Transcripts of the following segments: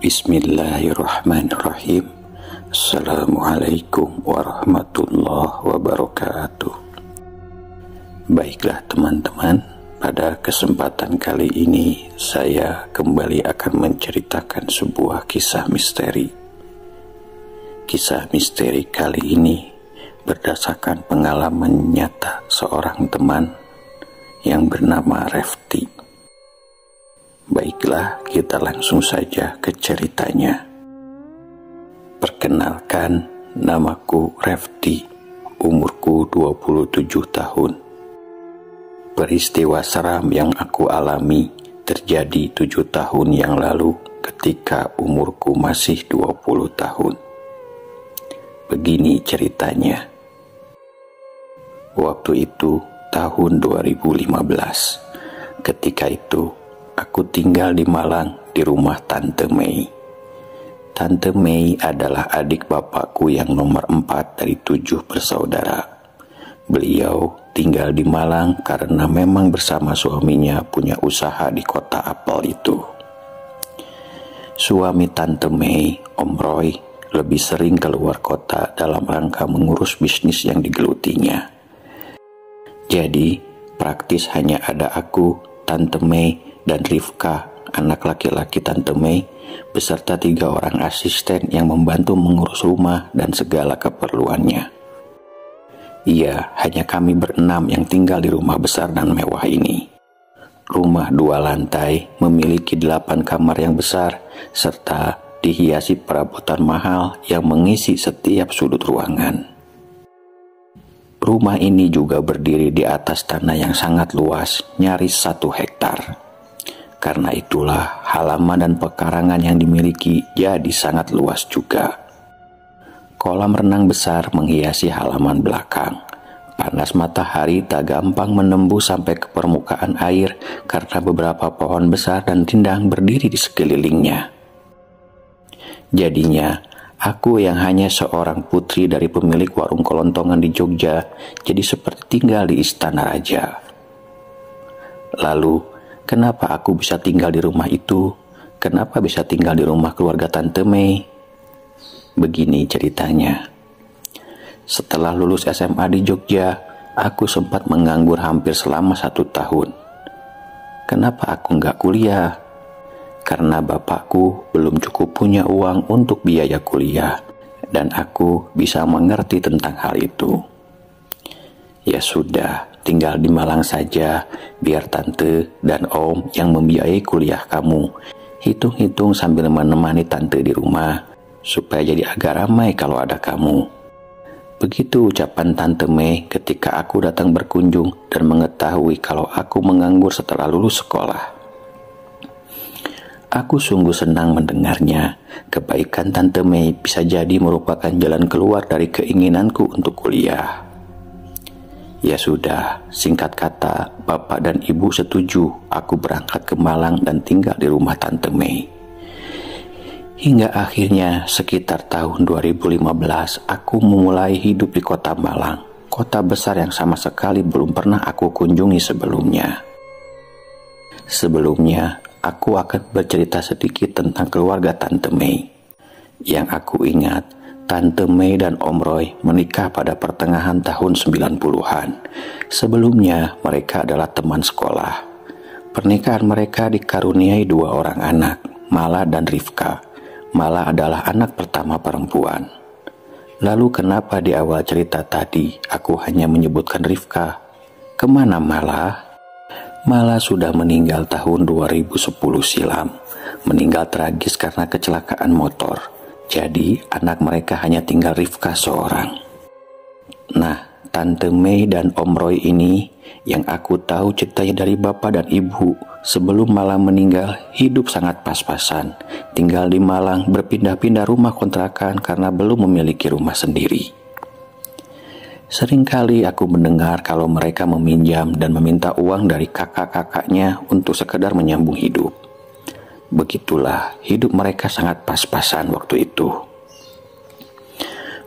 Bismillahirrahmanirrahim. Assalamualaikum warahmatullahi wabarakatuh. Baiklah teman-teman, pada kesempatan kali ini saya kembali akan menceritakan sebuah kisah misteri. Kisah misteri kali ini berdasarkan pengalaman nyata seorang teman yang bernama Refti. Baiklah, kita langsung saja ke ceritanya. Perkenalkan, namaku Refti, umurku 27 tahun. Peristiwa seram yang aku alami terjadi 7 tahun yang lalu ketika umurku masih 20 tahun. Begini ceritanya. Waktu itu tahun 2015. Ketika itu aku tinggal di Malang di rumah Tante Mei. Tante Mei adalah adik bapakku yang nomor 4 dari 7 bersaudara. Beliau tinggal di Malang karena memang bersama suaminya punya usaha di kota Apel itu. Suami Tante Mei, Om Roy, lebih sering keluar kota dalam rangka mengurus bisnis yang digelutinya. Jadi, praktis hanya ada aku, Tante Mei, dan Rifka, anak laki-laki Tante Mei, beserta 3 orang asisten yang membantu mengurus rumah dan segala keperluannya. Iya, hanya kami berenam yang tinggal di rumah besar dan mewah ini. Rumah 2 lantai memiliki 8 kamar yang besar, serta dihiasi perabotan mahal yang mengisi setiap sudut ruangan. Rumah ini juga berdiri di atas tanah yang sangat luas, nyaris 1 hektar. Karena itulah halaman dan pekarangan yang dimiliki jadi sangat luas juga. Kolam renang besar menghiasi halaman belakang. Panas matahari tak gampang menembus sampai ke permukaan air karena beberapa pohon besar dan rindang berdiri di sekelilingnya. Jadinya, aku yang hanya seorang putri dari pemilik warung kelontongan di Jogja, jadi seperti tinggal di istana raja. Lalu, kenapa aku bisa tinggal di rumah itu? Kenapa bisa tinggal di rumah keluarga Tante Mei? Begini ceritanya. Setelah lulus SMA di Jogja, aku sempat menganggur hampir selama 1 tahun. Kenapa aku nggak kuliah? Karena bapakku belum cukup punya uang untuk biaya kuliah, dan aku bisa mengerti tentang hal itu. Ya sudah, tinggal di Malang saja, biar tante dan om yang membiayai kuliah kamu. Hitung-hitung sambil menemani tante di rumah, supaya jadi agak ramai kalau ada kamu. Begitu ucapan Tante Mei ketika aku datang berkunjung dan mengetahui kalau aku menganggur setelah lulus sekolah. Aku sungguh senang mendengarnya. Kebaikan Tante Mei bisa jadi merupakan jalan keluar dari keinginanku untuk kuliah. Ya sudah, singkat kata, bapak dan ibu setuju aku berangkat ke Malang dan tinggal di rumah Tante Mei. Hingga akhirnya sekitar tahun 2015 aku memulai hidup di kota Malang, kota besar yang sama sekali belum pernah aku kunjungi sebelumnya. Sebelumnya, aku akan bercerita sedikit tentang keluarga Tante Mei. Yang aku ingat, Tante Mei dan Om Roy menikah pada pertengahan tahun 90-an. Sebelumnya, mereka adalah teman sekolah. Pernikahan mereka dikaruniai 2 orang anak, Mala dan Rifka. Mala adalah anak pertama perempuan. Lalu kenapa di awal cerita tadi aku hanya menyebutkan Rifka? Kemana Mala? Mala sudah meninggal tahun 2010 silam. Meninggal tragis karena kecelakaan motor. Jadi anak mereka hanya tinggal Rifka seorang. Nah, Tante Mei dan Om Roy ini yang aku tahu ceritanya dari bapak dan ibu. Sebelum Mala meninggal, hidup sangat pas-pasan. Tinggal di Malang, berpindah-pindah rumah kontrakan karena belum memiliki rumah sendiri. Seringkali aku mendengar kalau mereka meminjam dan meminta uang dari kakak-kakaknya untuk sekedar menyambung hidup. Begitulah, hidup mereka sangat pas-pasan waktu itu.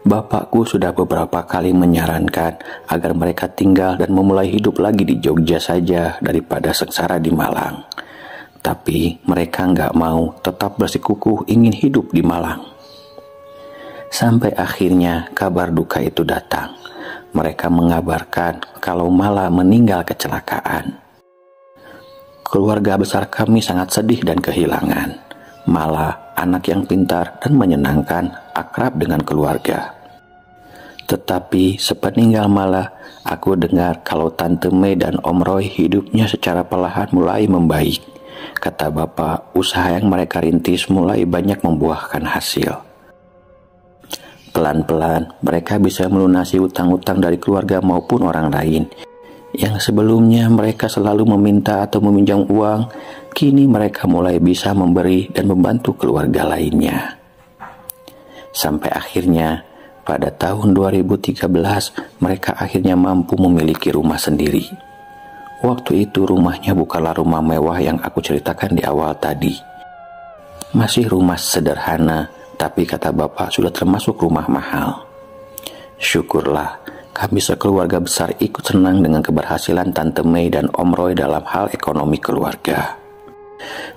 Bapakku sudah beberapa kali menyarankan agar mereka tinggal dan memulai hidup lagi di Jogja saja daripada sengsara di Malang. Tapi mereka nggak mau, tetap bersikukuh ingin hidup di Malang. Sampai akhirnya kabar duka itu datang. Mereka mengabarkan kalau Mala meninggal kecelakaan. Keluarga besar kami sangat sedih dan kehilangan. Mala, anak yang pintar dan menyenangkan, akrab dengan keluarga. Tetapi sepeninggal Mala, aku dengar kalau Tante Mei dan Om Roy hidupnya secara perlahan mulai membaik. Kata bapak, usaha yang mereka rintis mulai banyak membuahkan hasil. Pelan-pelan mereka bisa melunasi utang-utang dari keluarga maupun orang lain. Yang sebelumnya mereka selalu meminta atau meminjam uang, kini mereka mulai bisa memberi dan membantu keluarga lainnya. Sampai akhirnya pada tahun 2013 mereka akhirnya mampu memiliki rumah sendiri. Waktu itu rumahnya bukanlah rumah mewah yang aku ceritakan di awal tadi. Masih rumah sederhana, tapi kata bapak sudah termasuk rumah mahal. Syukurlah kami sekeluarga besar ikut senang dengan keberhasilan Tante Mei dan Om Roy dalam hal ekonomi keluarga.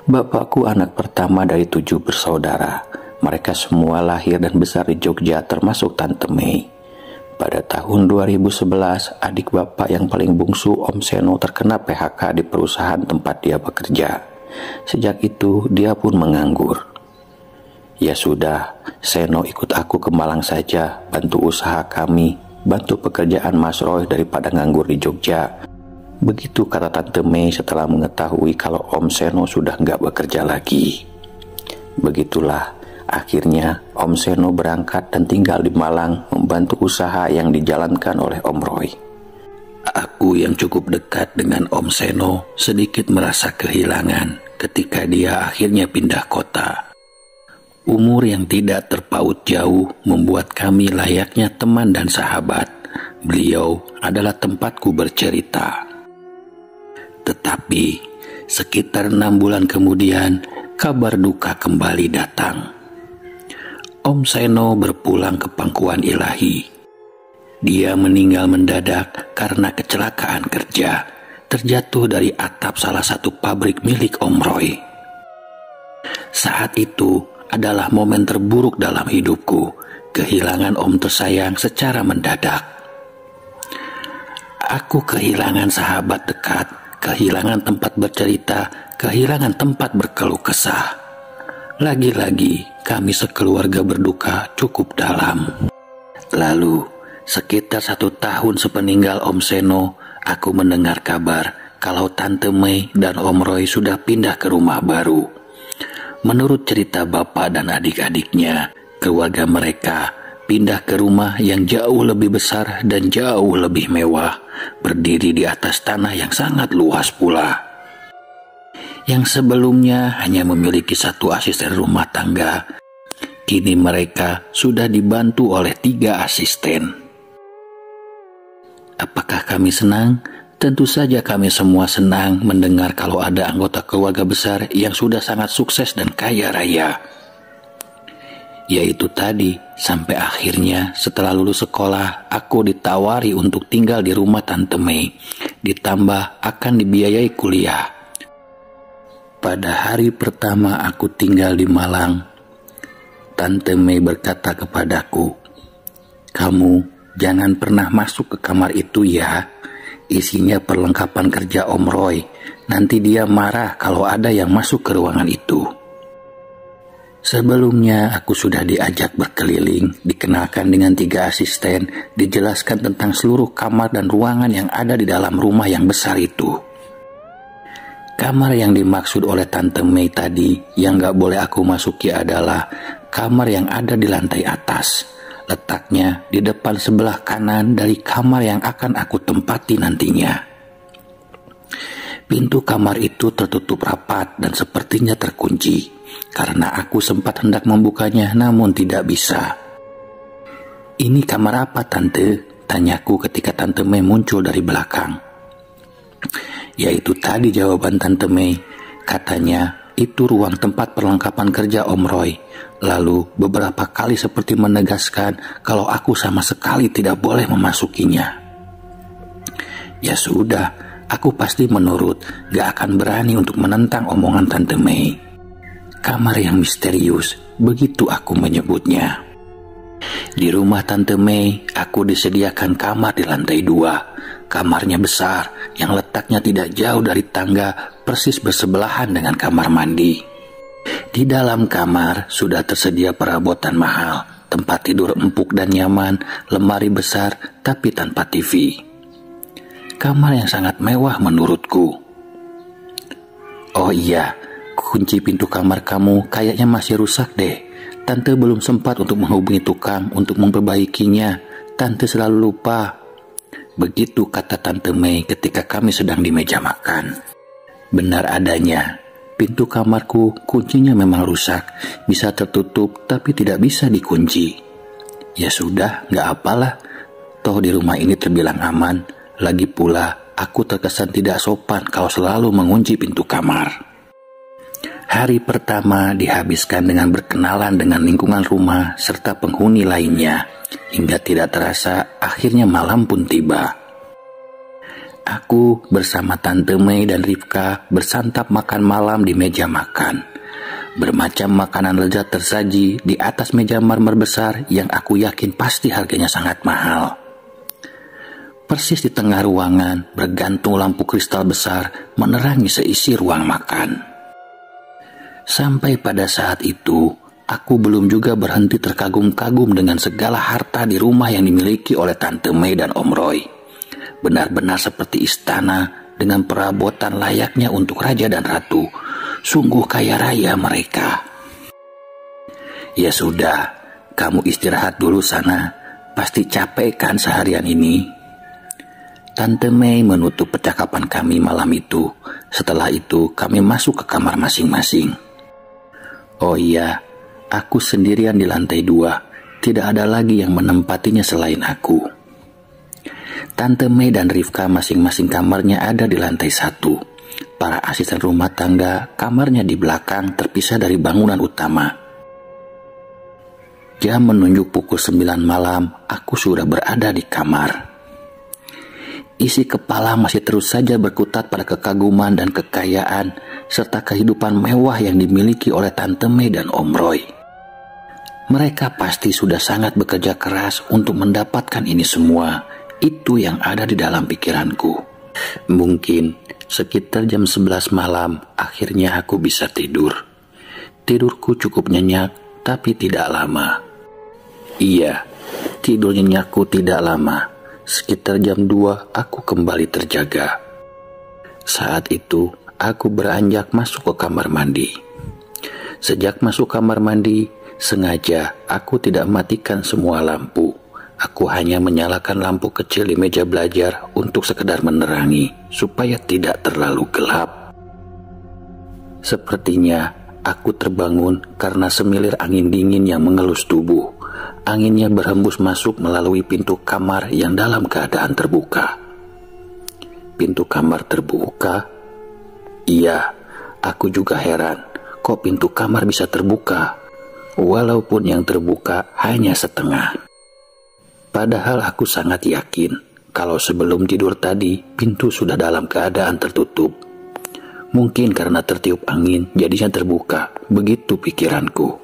Bapakku anak pertama dari 7 bersaudara. Mereka semua lahir dan besar di Jogja termasuk Tante Mei. Pada tahun 2011, adik bapak yang paling bungsu Om Seno terkena PHK di perusahaan tempat dia bekerja. Sejak itu dia pun menganggur. Ya sudah, Seno ikut aku ke Malang saja, bantu usaha kami, bantu pekerjaan Mas Roy daripada nganggur di Jogja. Begitu kata Tante Mei setelah mengetahui kalau Om Seno sudah nggak bekerja lagi. Begitulah. Akhirnya Om Seno berangkat dan tinggal di Malang membantu usaha yang dijalankan oleh Om Roy. Aku yang cukup dekat dengan Om Seno sedikit merasa kehilangan ketika dia akhirnya pindah kota. Umur yang tidak terpaut jauh membuat kami layaknya teman dan sahabat. Beliau adalah tempatku bercerita. Tetapi sekitar 6 bulan kemudian kabar duka kembali datang. Om Seno berpulang ke pangkuan ilahi. Dia meninggal mendadak karena kecelakaan kerja, terjatuh dari atap salah satu pabrik milik Om Roy. Saat itu adalah momen terburuk dalam hidupku, kehilangan Om tersayang secara mendadak. Aku kehilangan sahabat dekat, kehilangan tempat bercerita, kehilangan tempat berkeluh kesah. Lagi-lagi kami sekeluarga berduka cukup dalam. Lalu sekitar 1 tahun sepeninggal Om Seno, aku mendengar kabar kalau Tante Mei dan Om Roy sudah pindah ke rumah baru. Menurut cerita bapak dan adik-adiknya, keluarga mereka pindah ke rumah yang jauh lebih besar dan jauh lebih mewah, berdiri di atas tanah yang sangat luas pula. Yang sebelumnya hanya memiliki 1 asisten rumah tangga, kini mereka sudah dibantu oleh 3 asisten. Apakah kami senang? Tentu saja kami semua senang mendengar kalau ada anggota keluarga besar yang sudah sangat sukses dan kaya raya. Yaitu tadi, sampai akhirnya setelah lulus sekolah, aku ditawari untuk tinggal di rumah Tante Mei, ditambah akan dibiayai kuliah. Pada hari pertama aku tinggal di Malang, Tante Mei berkata kepadaku, "Kamu jangan pernah masuk ke kamar itu ya. Isinya perlengkapan kerja Om Roy. Nanti dia marah kalau ada yang masuk ke ruangan itu." Sebelumnya aku sudah diajak berkeliling, dikenalkan dengan 3 asisten, dijelaskan tentang seluruh kamar dan ruangan yang ada di dalam rumah yang besar itu. Kamar yang dimaksud oleh Tante Mei tadi yang gak boleh aku masuki adalah kamar yang ada di lantai atas. Letaknya di depan sebelah kanan dari kamar yang akan aku tempati nantinya. Pintu kamar itu tertutup rapat dan sepertinya terkunci, karena aku sempat hendak membukanya namun tidak bisa. "Ini kamar apa, Tante?" tanyaku ketika Tante Mei muncul dari belakang. Yaitu tadi jawaban Tante Mei. Katanya itu ruang tempat perlengkapan kerja Om Roy. Lalu beberapa kali seperti menegaskan kalau aku sama sekali tidak boleh memasukinya. Ya sudah, aku pasti menurut, gak akan berani untuk menentang omongan Tante Mei. Kamar yang misterius, begitu aku menyebutnya. Di rumah Tante Mei, aku disediakan kamar di lantai 2. Kamarnya besar, yang letaknya tidak jauh dari tangga, persis bersebelahan dengan kamar mandi. Di dalam kamar sudah tersedia perabotan mahal, tempat tidur empuk dan nyaman, lemari besar tapi tanpa TV. Kamar yang sangat mewah menurutku. Oh iya, kunci pintu kamar kamu kayaknya masih rusak deh. Tante belum sempat untuk menghubungi tukang untuk memperbaikinya. Tante selalu lupa. Begitu kata Tante Mei ketika kami sedang di meja makan. Benar adanya, pintu kamarku kuncinya memang rusak. Bisa tertutup tapi tidak bisa dikunci. Ya sudah, gak apalah. Toh di rumah ini terbilang aman. Lagi pula, aku terkesan tidak sopan kalau selalu mengunci pintu kamar. Hari pertama dihabiskan dengan berkenalan dengan lingkungan rumah serta penghuni lainnya. Hingga tidak terasa, akhirnya malam pun tiba. Aku bersama Tante Mei dan Rifka bersantap makan malam di meja makan. Bermacam makanan lezat tersaji di atas meja marmer besar yang aku yakin pasti harganya sangat mahal. Persis di tengah ruangan bergantung lampu kristal besar menerangi seisi ruang makan. Sampai pada saat itu, aku belum juga berhenti terkagum-kagum dengan segala harta di rumah yang dimiliki oleh Tante Mei dan Om Roy. Benar-benar seperti istana dengan perabotan layaknya untuk raja dan ratu. Sungguh kaya raya mereka. Ya sudah, kamu istirahat dulu sana. Pasti capek kan seharian ini? Tante Mei menutup percakapan kami malam itu. Setelah itu kami masuk ke kamar masing-masing. Oh iya, aku sendirian di lantai 2. Tidak ada lagi yang menempatinya selain aku. Tante Mei dan Rifka masing-masing kamarnya ada di lantai 1. Para asisten rumah tangga kamarnya di belakang terpisah dari bangunan utama. Jam menunjuk pukul 9 malam, aku sudah berada di kamar. Isi kepala masih terus saja berkutat pada kekaguman dan kekayaan serta kehidupan mewah yang dimiliki oleh Tante Mei dan Om Roy. Mereka pasti sudah sangat bekerja keras untuk mendapatkan ini semua. Itu yang ada di dalam pikiranku. Mungkin sekitar jam 11 malam akhirnya aku bisa tidur. Tidurku cukup nyenyak tapi tidak lama. Iya, tidur nyenyakku tidak lama. Sekitar jam 2 aku kembali terjaga. Saat itu aku beranjak masuk ke kamar mandi. Sejak masuk kamar mandi, sengaja aku tidak matikan semua lampu. Aku hanya menyalakan lampu kecil di meja belajar untuk sekedar menerangi, supaya tidak terlalu gelap. Sepertinya aku terbangun karena semilir angin dingin yang mengelus tubuh. Anginnya berhembus masuk melalui pintu kamar yang dalam keadaan terbuka. Pintu kamar terbuka? Iya, aku juga heran. Kok pintu kamar bisa terbuka? Walaupun yang terbuka hanya setengah. Padahal aku sangat yakin kalau sebelum tidur tadi pintu sudah dalam keadaan tertutup. Mungkin karena tertiup angin jadinya terbuka, begitu pikiranku.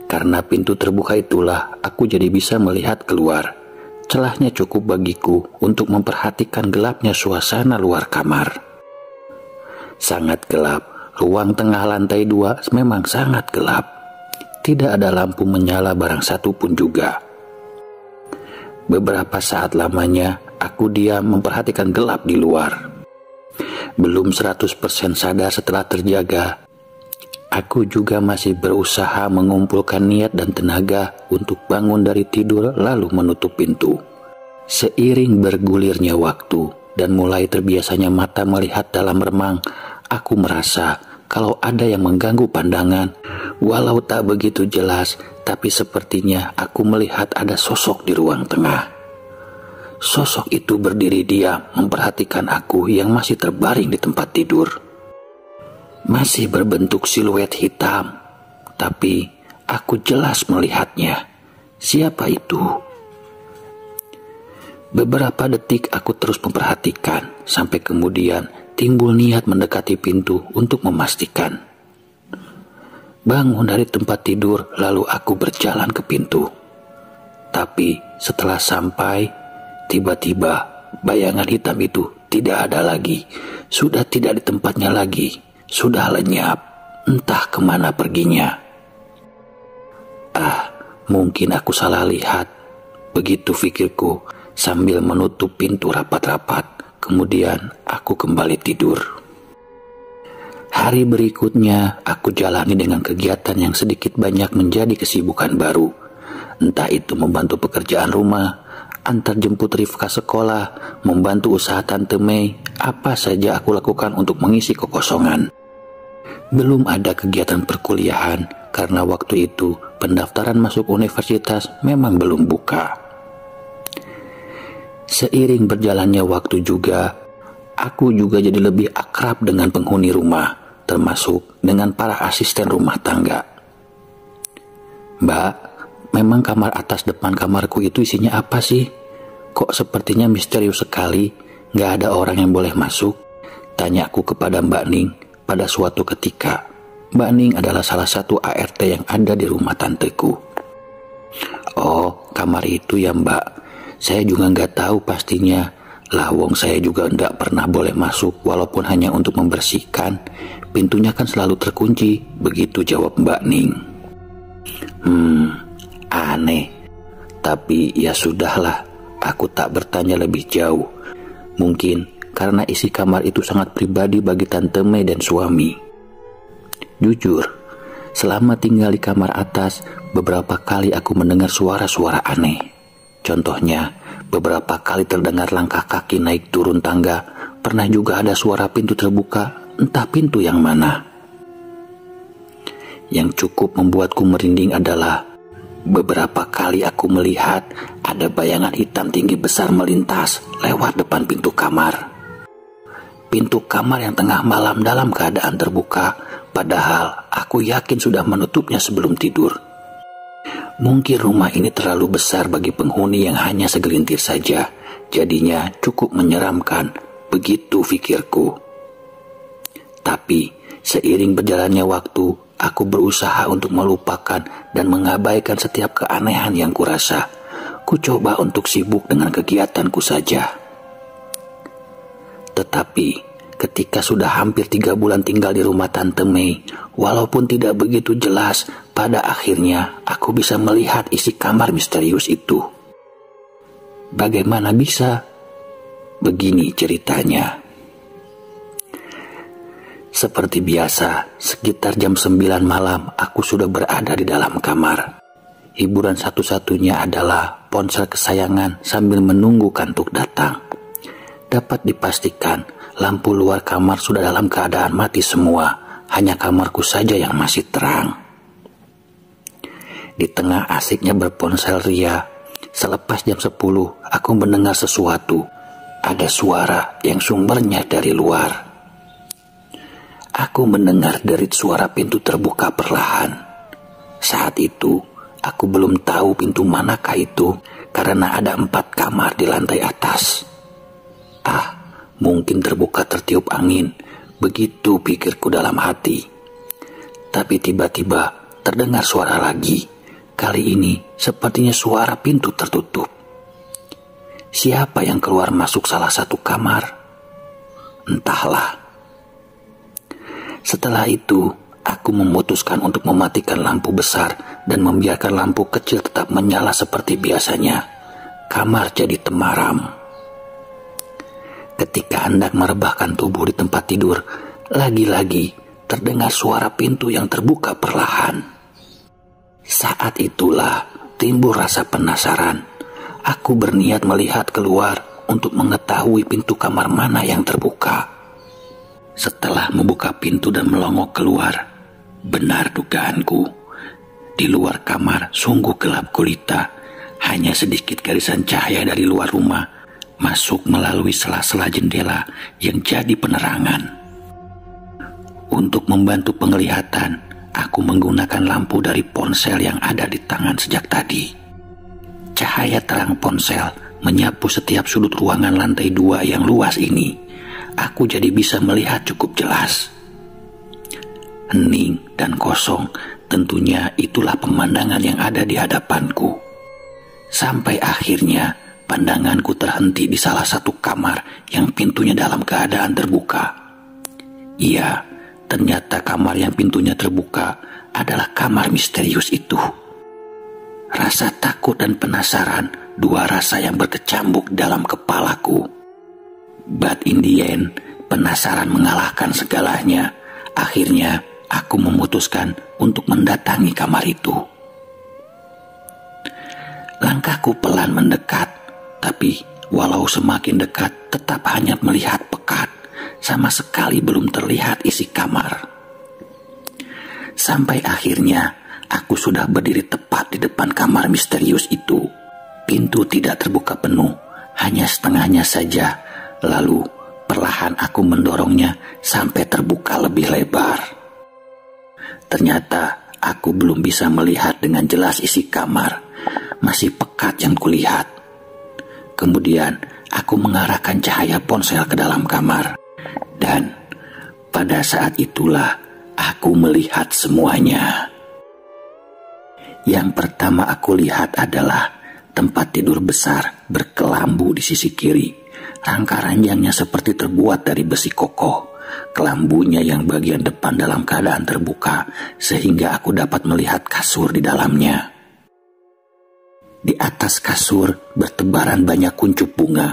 Karena pintu terbuka itulah aku jadi bisa melihat keluar. Celahnya cukup bagiku untuk memperhatikan gelapnya suasana luar kamar. Sangat gelap, ruang tengah lantai 2 memang sangat gelap. Tidak ada lampu menyala barang satu pun juga. Beberapa saat lamanya aku diam memperhatikan gelap di luar. Belum 100% sadar setelah terjaga, aku juga masih berusaha mengumpulkan niat dan tenaga untuk bangun dari tidur lalu menutup pintu. Seiring bergulirnya waktu dan mulai terbiasanya mata melihat dalam remang, aku merasa kalau ada yang mengganggu pandangan. Walau tak begitu jelas, tapi sepertinya aku melihat ada sosok di ruang tengah. Sosok itu berdiri diam memperhatikan aku yang masih terbaring di tempat tidur. Masih berbentuk siluet hitam, tapi aku jelas melihatnya. Siapa itu? Beberapa detik aku terus memperhatikan, sampai kemudian timbul niat mendekati pintu untuk memastikan. Bangun dari tempat tidur, lalu aku berjalan ke pintu. Tapi setelah sampai, tiba-tiba bayangan hitam itu tidak ada lagi. Sudah tidak di tempatnya lagi. Sudah lenyap, entah kemana perginya. Mungkin aku salah lihat. Begitu pikirku sambil menutup pintu rapat-rapat. Kemudian aku kembali tidur. Hari berikutnya aku jalani dengan kegiatan yang sedikit banyak menjadi kesibukan baru. Entah itu membantu pekerjaan rumah, antar jemput Rifka sekolah, membantu usaha Tante Mei, apa saja aku lakukan untuk mengisi kekosongan. Belum ada kegiatan perkuliahan karena waktu itu pendaftaran masuk universitas memang belum buka. Seiring berjalannya waktu juga, aku juga jadi lebih akrab dengan penghuni rumah, termasuk dengan para asisten rumah tangga. Mbak, memang kamar atas depan kamarku itu isinya apa sih? Kok sepertinya misterius sekali, gak ada orang yang boleh masuk? Tanyaku kepada Mbak Ning pada suatu ketika. Mbak Ning adalah salah satu ART yang ada di rumah tanteku. Oh, kamar itu ya Mbak. Saya juga nggak tahu pastinya. Lawong saya juga nggak pernah boleh masuk walaupun hanya untuk membersihkan. Pintunya kan selalu terkunci. Begitu jawab Mbak Ning. Aneh. Tapi ya sudahlah. Aku tak bertanya lebih jauh. Mungkin karena isi kamar itu sangat pribadi bagi Tante Mei dan suami. Jujur, selama tinggal di kamar atas, beberapa kali aku mendengar suara-suara aneh. Contohnya, beberapa kali terdengar langkah kaki naik turun tangga. Pernah juga ada suara pintu terbuka, entah pintu yang mana. Yang cukup membuatku merinding adalah beberapa kali aku melihat ada bayangan hitam tinggi besar melintas lewat depan pintu kamar. Pintu kamar yang tengah malam dalam keadaan terbuka, padahal aku yakin sudah menutupnya sebelum tidur. Mungkin rumah ini terlalu besar bagi penghuni yang hanya segelintir saja, jadinya cukup menyeramkan, begitu pikirku. Tapi seiring berjalannya waktu, aku berusaha untuk melupakan dan mengabaikan setiap keanehan yang kurasa. Ku coba untuk sibuk dengan kegiatanku saja. Tetapi ketika sudah hampir 3 bulan tinggal di rumah Tante Mei, walaupun tidak begitu jelas, pada akhirnya aku bisa melihat isi kamar misterius itu. Bagaimana bisa? Begini ceritanya. Seperti biasa, sekitar jam 9 malam aku sudah berada di dalam kamar. Hiburan satu-satunya adalah ponsel kesayangan sambil menunggu kantuk datang. Dapat dipastikan lampu luar kamar sudah dalam keadaan mati semua, hanya kamarku saja yang masih terang. Di tengah asiknya berponsel ria, selepas jam 10 aku mendengar sesuatu. Ada suara yang sumbernya dari luar. Aku mendengar derit suara pintu terbuka perlahan. Saat itu, aku belum tahu pintu manakah itu karena ada 4 kamar di lantai atas. Mungkin terbuka tertiup angin, begitu pikirku dalam hati. Tapi tiba-tiba terdengar suara lagi. Kali ini sepertinya suara pintu tertutup. Siapa yang keluar masuk salah satu kamar? Entahlah. Setelah itu, aku memutuskan untuk mematikan lampu besar dan membiarkan lampu kecil tetap menyala seperti biasanya. Kamar jadi temaram. Ketika hendak merebahkan tubuh di tempat tidur, lagi-lagi terdengar suara pintu yang terbuka perlahan. Saat itulah timbul rasa penasaran. Aku berniat melihat keluar untuk mengetahui pintu kamar mana yang terbuka. Setelah membuka pintu dan melongok keluar, benar dugaanku. Di luar kamar sungguh gelap gulita. Hanya sedikit garisan cahaya dari luar rumah masuk melalui sela-sela jendela yang jadi penerangan. Untuk membantu penglihatan, aku menggunakan lampu dari ponsel yang ada di tangan sejak tadi. Cahaya terang ponsel menyapu setiap sudut ruangan lantai 2 yang luas ini, aku jadi bisa melihat cukup jelas. Hening dan kosong, tentunya itulah pemandangan yang ada di hadapanku. Sampai akhirnya pandanganku terhenti di salah satu kamar yang pintunya dalam keadaan terbuka. Iya, ternyata kamar yang pintunya terbuka adalah kamar misterius itu. Rasa takut dan penasaran, dua rasa yang berkecambuk dalam kepalaku. But in the end, penasaran mengalahkan segalanya. Akhirnya, aku memutuskan untuk mendatangi kamar itu. Langkahku pelan mendekat, tapi walau semakin dekat tetap hanya melihat pekat. Sama sekali belum terlihat isi kamar. Sampai akhirnya aku sudah berdiri tepat di depan kamar misterius itu. Pintu tidak terbuka penuh, hanya setengahnya saja. Lalu perlahan aku mendorongnya sampai terbuka lebih lebar. Ternyata aku belum bisa melihat dengan jelas isi kamar. Masih pekat yang kulihat. Kemudian aku mengarahkan cahaya ponsel ke dalam kamar. Dan pada saat itulah aku melihat semuanya. Yang pertama aku lihat adalah tempat tidur besar berkelambu di sisi kiri. Rangka ranjangnya seperti terbuat dari besi kokoh. Kelambunya yang bagian depan dalam keadaan terbuka, sehingga aku dapat melihat kasur di dalamnya. Di atas kasur bertebaran banyak kuncup bunga.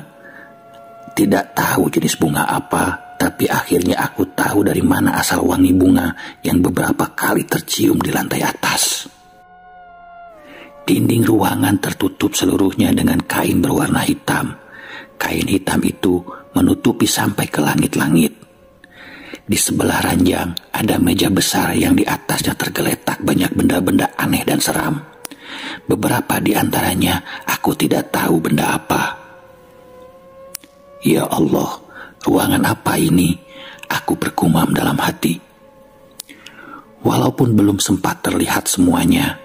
Tidak tahu jenis bunga apa, tapi akhirnya aku tahu dari mana asal wangi bunga yang beberapa kali tercium di lantai atas. Dinding ruangan tertutup seluruhnya dengan kain berwarna hitam. Kain hitam itu menutupi sampai ke langit-langit. Di sebelah ranjang ada meja besar yang di atasnya tergeletak banyak benda-benda aneh dan seram. Beberapa di antaranya aku tidak tahu benda apa. Ya Allah, ruangan apa ini? Aku bergumam dalam hati. Walaupun belum sempat terlihat semuanya,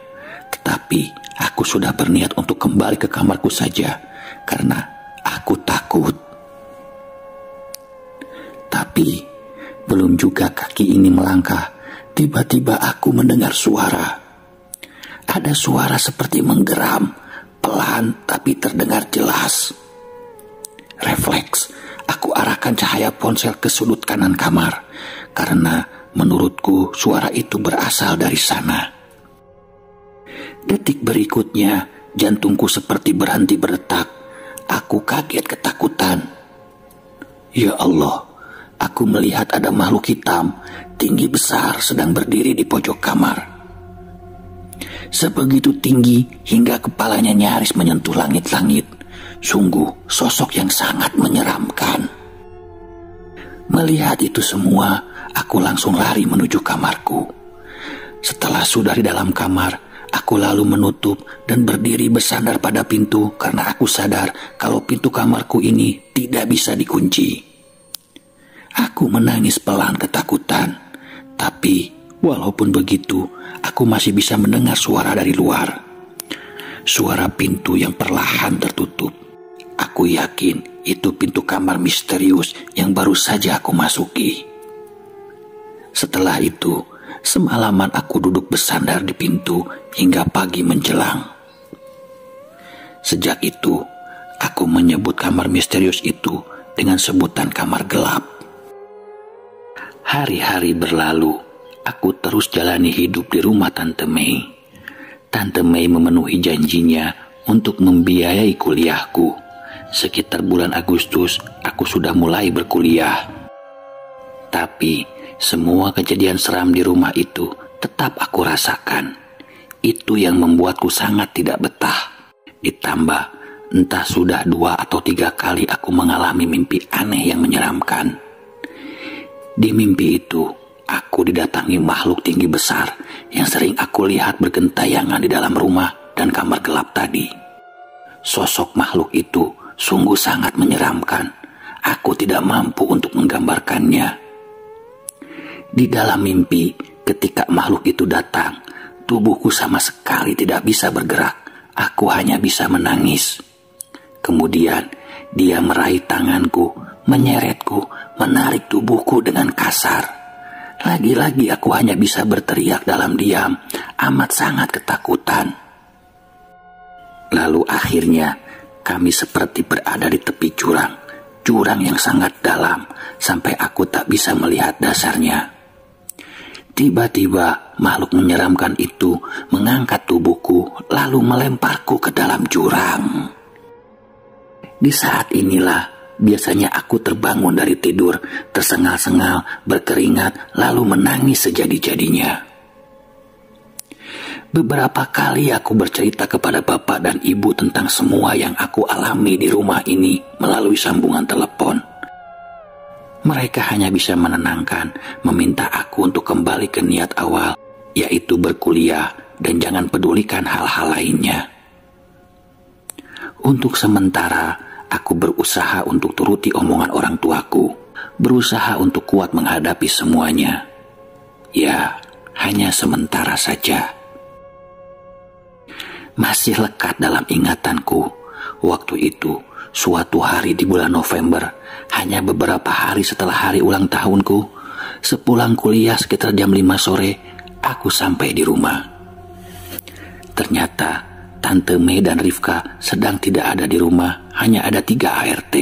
tetapi aku sudah berniat untuk kembali ke kamarku saja karena aku takut. Tapi belum juga kaki ini melangkah, tiba-tiba aku mendengar suara. Ada suara seperti menggeram, pelan tapi terdengar jelas. Refleks, aku arahkan cahaya ponsel ke sudut kanan kamar, karena menurutku suara itu berasal dari sana. Detik berikutnya, jantungku seperti berhenti berdetak. Aku kaget ketakutan. Ya Allah, aku melihat ada makhluk hitam, tinggi besar sedang berdiri di pojok kamar. Sebegitu tinggi hingga kepalanya nyaris menyentuh langit-langit. Sungguh sosok yang sangat menyeramkan. Melihat itu semua, aku langsung lari menuju kamarku. Setelah sudah di dalam kamar, aku lalu menutup dan berdiri bersandar pada pintu karena aku sadar kalau pintu kamarku ini tidak bisa dikunci. Aku menangis pelan ketakutan, tapi walaupun begitu, aku masih bisa mendengar suara dari luar. Suara pintu yang perlahan tertutup. Aku yakin itu pintu kamar misterius yang baru saja aku masuki. Setelah itu, semalaman aku duduk bersandar di pintu hingga pagi menjelang. Sejak itu, aku menyebut kamar misterius itu dengan sebutan kamar gelap. Hari-hari berlalu, aku terus jalani hidup di rumah Tante Mei. Tante Mei memenuhi janjinya untuk membiayai kuliahku. Sekitar bulan Agustus, aku sudah mulai berkuliah. Tapi, semua kejadian seram di rumah itu tetap aku rasakan. Itu yang membuatku sangat tidak betah. Ditambah, entah sudah 2 atau 3 kali aku mengalami mimpi aneh yang menyeramkan. Di mimpi itu, aku didatangi makhluk tinggi besar yang sering aku lihat bergentayangan di dalam rumah dan kamar gelap tadi. Sosok makhluk itu sungguh sangat menyeramkan. Aku tidak mampu untuk menggambarkannya. Di dalam mimpi, ketika makhluk itu datang, tubuhku sama sekali tidak bisa bergerak. Aku hanya bisa menangis. Kemudian dia meraih tanganku, menyeretku, menarik tubuhku dengan kasar. Lagi-lagi aku hanya bisa berteriak dalam diam, amat sangat ketakutan. Lalu akhirnya kami seperti berada di tepi jurang yang sangat dalam sampai aku tak bisa melihat dasarnya. Tiba-tiba makhluk menyeramkan itu mengangkat tubuhku lalu melemparku ke dalam jurang. Di saat inilah biasanya aku terbangun dari tidur, tersengal-sengal, berkeringat, lalu menangis sejadi-jadinya. Beberapa kali aku bercerita kepada bapak dan ibu tentang semua yang aku alami di rumah ini melalui sambungan telepon. Mereka hanya bisa menenangkan, meminta aku untuk kembali ke niat awal, yaitu berkuliah dan jangan pedulikan hal-hal lainnya. Untuk sementara, aku berusaha untuk turuti omongan orang tuaku, berusaha untuk kuat menghadapi semuanya. Ya, hanya sementara saja. Masih lekat dalam ingatanku, waktu itu, suatu hari di bulan November, hanya beberapa hari setelah hari ulang tahunku, sepulang kuliah sekitar jam 5 sore, aku sampai di rumah. Ternyata Tante Mei dan Rifka sedang tidak ada di rumah, hanya ada 3 ART.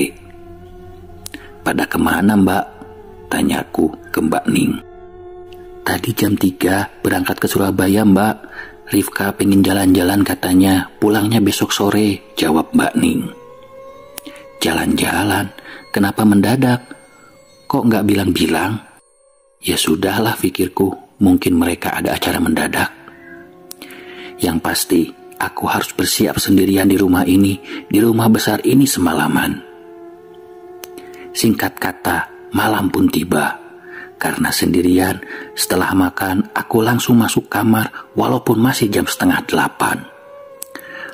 Pada kemana Mbak? Tanyaku ke Mbak Ning. Tadi jam 3 berangkat ke Surabaya Mbak. Rifka pengen jalan-jalan katanya, pulangnya besok sore, jawab Mbak Ning. Jalan-jalan, kenapa mendadak? Kok nggak bilang-bilang? Ya sudahlah pikirku, mungkin mereka ada acara mendadak. Yang pasti, aku harus bersiap sendirian di rumah ini, di rumah besar ini semalaman. Singkat kata, malam pun tiba. Karena sendirian, setelah makan, aku langsung masuk kamar walaupun masih jam 7:30.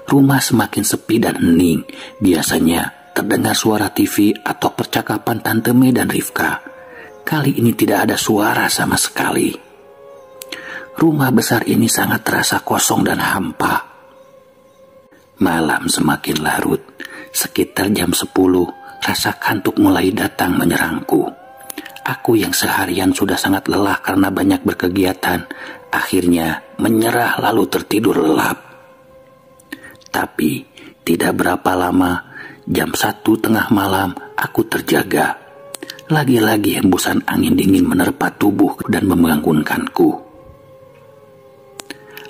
Rumah semakin sepi dan hening. Biasanya terdengar suara TV atau percakapan Tante Mei dan Rifka. Kali ini tidak ada suara sama sekali. Rumah besar ini sangat terasa kosong dan hampa. Malam semakin larut. Sekitar jam 10, rasa kantuk mulai datang menyerangku. Aku yang seharian sudah sangat lelah karena banyak berkegiatan, akhirnya menyerah lalu tertidur lelap. Tapi tidak berapa lama, jam 1 tengah malam, aku terjaga. Lagi-lagi hembusan angin dingin menerpa tubuh dan membangunkanku.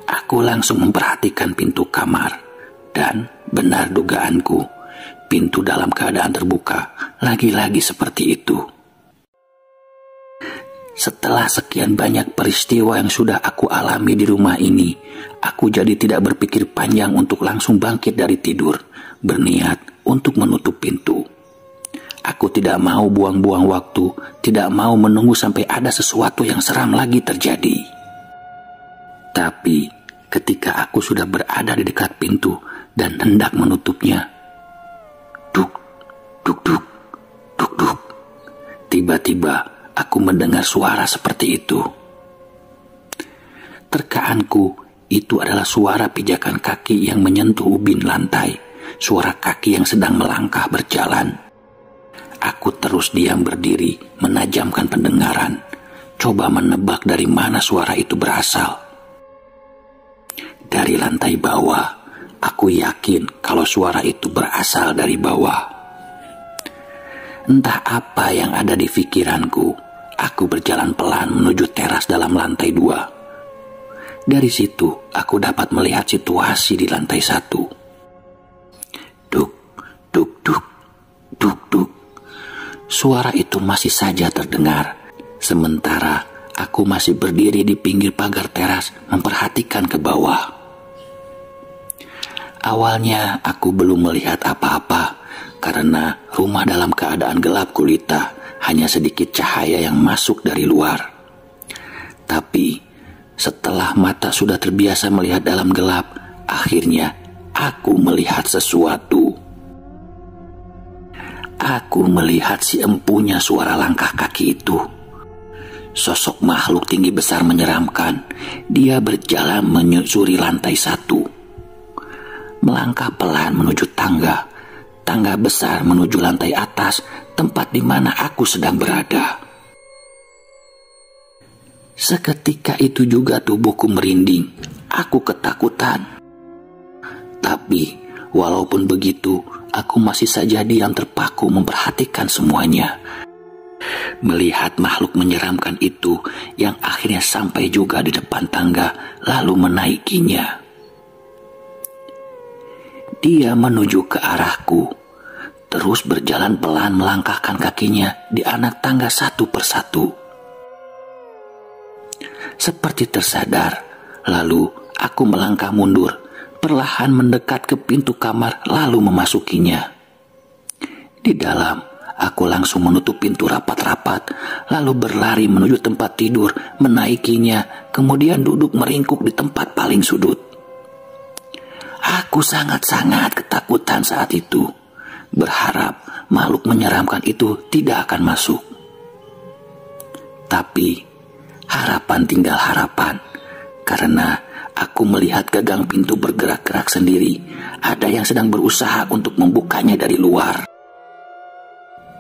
Aku langsung memperhatikan pintu kamar, dan benar dugaanku, pintu dalam keadaan terbuka, lagi-lagi seperti itu. Setelah sekian banyak peristiwa yang sudah aku alami di rumah ini, aku jadi tidak berpikir panjang untuk langsung bangkit dari tidur, berniat untuk menutup pintu. Aku tidak mau buang-buang waktu, tidak mau menunggu sampai ada sesuatu yang seram lagi terjadi. Tapi ketika aku sudah berada di dekat pintu dan hendak menutupnya, duk, duk, duk, duk, duk, tiba-tiba aku mendengar suara seperti itu. Terkaanku, itu adalah suara pijakan kaki yang menyentuh ubin lantai, suara kaki yang sedang melangkah berjalan. Aku terus diam berdiri, menajamkan pendengaran, coba menebak dari mana suara itu berasal. Dari lantai bawah, aku yakin kalau suara itu berasal dari bawah. Entah apa yang ada di pikiranku, aku berjalan pelan menuju teras dalam lantai 2. Dari situ, aku dapat melihat situasi di lantai 1. Duk, duk, duk, duk, duk. Suara itu masih saja terdengar. Sementara aku masih berdiri di pinggir pagar teras memperhatikan ke bawah. Awalnya aku belum melihat apa-apa karena rumah dalam keadaan gelap gulita. Hanya sedikit cahaya yang masuk dari luar. Tapi setelah mata sudah terbiasa melihat dalam gelap, akhirnya aku melihat sesuatu. Aku melihat si empunya suara langkah kaki itu. Sosok makhluk tinggi besar menyeramkan. Dia berjalan menyusuri lantai 1. Melangkah pelan menuju tangga. tangga besar menuju lantai atas, tempat di mana aku sedang berada. Seketika itu juga tubuhku merinding. Aku ketakutan. Tapi walaupun begitu, aku masih saja diam terpaku memperhatikan semuanya. Melihat makhluk menyeramkan itu yang akhirnya sampai juga di depan tangga lalu menaikinya. Dia menuju ke arahku, terus berjalan pelan melangkahkan kakinya di anak tangga satu persatu. Seperti tersadar, lalu aku melangkah mundur, perlahan mendekat ke pintu kamar lalu memasukinya. Di dalam, aku langsung menutup pintu rapat-rapat, lalu berlari menuju tempat tidur, menaikinya, kemudian duduk meringkuk di tempat paling sudut. Aku sangat-sangat ketakutan saat itu, berharap makhluk menyeramkan itu tidak akan masuk. Tapi harapan tinggal harapan, karena aku melihat gagang pintu bergerak-gerak sendiri. Ada yang sedang berusaha untuk membukanya dari luar.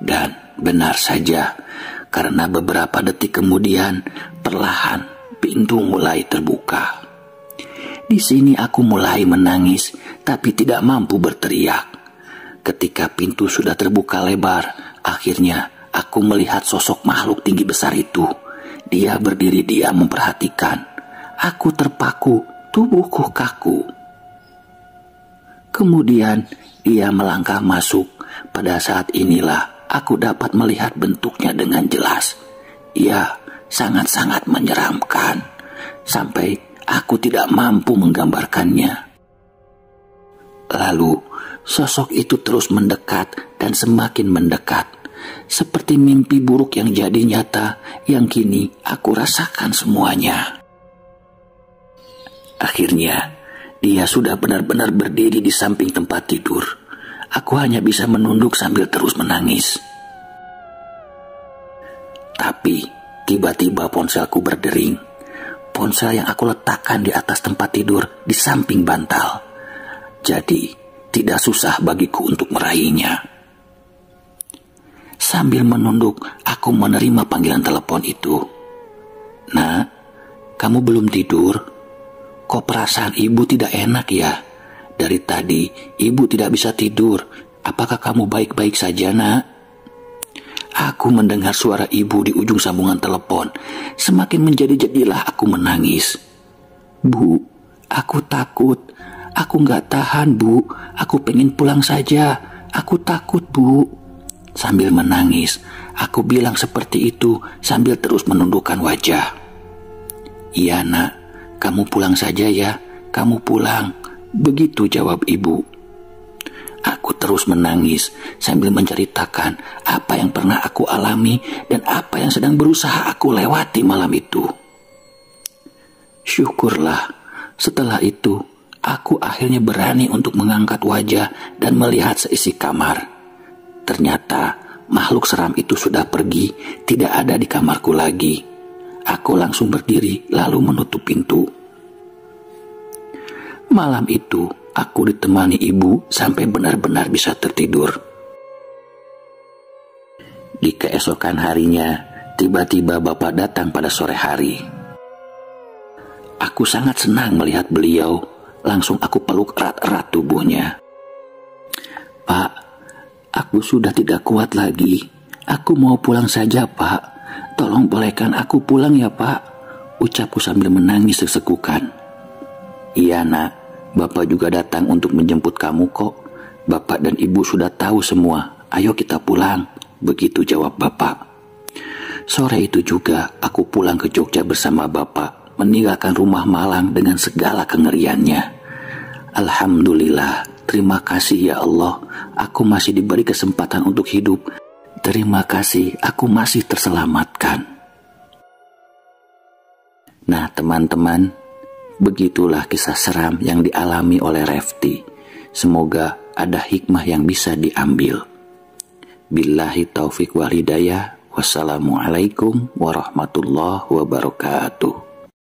Dan benar saja, karena beberapa detik kemudian, perlahan pintu mulai terbuka. Di sini aku mulai menangis, tapi tidak mampu berteriak. Ketika pintu sudah terbuka lebar, akhirnya aku melihat sosok makhluk tinggi besar itu. Dia berdiri diam memperhatikan. Aku terpaku, tubuhku kaku. Kemudian dia melangkah masuk. Pada saat inilah aku dapat melihat bentuknya dengan jelas. Ia sangat-sangat menyeramkan, sampai aku tidak mampu menggambarkannya. Lalu sosok itu terus mendekat dan semakin mendekat. Seperti mimpi buruk yang jadi nyata, yang kini aku rasakan semuanya. Akhirnya, dia sudah benar-benar berdiri di samping tempat tidur. Aku hanya bisa menunduk sambil terus menangis. Tapi, tiba-tiba ponselku berdering. Ponsel yang aku letakkan di atas tempat tidur di samping bantal. Jadi, tidak susah bagiku untuk meraihnya. Sambil menunduk, aku menerima panggilan telepon itu. "Nak, kamu belum tidur? Kok perasaan ibu tidak enak ya? Dari tadi ibu tidak bisa tidur. Apakah kamu baik-baik saja, Nak?" Aku mendengar suara ibu di ujung sambungan telepon. Semakin menjadi-jadilah aku menangis. "Bu, aku takut. Aku gak tahan, Bu. Aku pengen pulang saja. Aku takut, Bu." Sambil menangis, aku bilang seperti itu sambil terus menundukkan wajah. "Iya, Nak, kamu pulang saja ya. Kamu pulang." Begitu jawab ibu. Aku terus menangis sambil menceritakan apa yang pernah aku alami dan apa yang sedang berusaha aku lewati malam itu. Syukurlah, setelah itu aku akhirnya berani untuk mengangkat wajah dan melihat seisi kamar. Ternyata makhluk seram itu sudah pergi, tidak ada di kamarku lagi. Aku langsung berdiri lalu menutup pintu. Malam itu aku ditemani ibu sampai benar-benar bisa tertidur. Di keesokan harinya, tiba-tiba bapak datang pada sore hari. Aku sangat senang melihat beliau, langsung aku peluk erat-erat tubuhnya. "Pak, aku sudah tidak kuat lagi. Aku mau pulang saja, Pak. Tolong bolehkan aku pulang ya, Pak," ucapku sambil menangis sesekukan. "Iya, Nak. Bapak juga datang untuk menjemput kamu kok. Bapak dan ibu sudah tahu semua. Ayo kita pulang," begitu jawab bapak. Sore itu juga aku pulang ke Jogja bersama bapak, meninggalkan rumah Malang dengan segala kengeriannya. Alhamdulillah, terima kasih ya Allah, aku masih diberi kesempatan untuk hidup. Terima kasih, aku masih terselamatkan. Nah teman-teman, begitulah kisah seram yang dialami oleh Refty. Semoga ada hikmah yang bisa diambil. Billahi taufiq wal hidayah. Wassalamualaikum warahmatullahi wabarakatuh.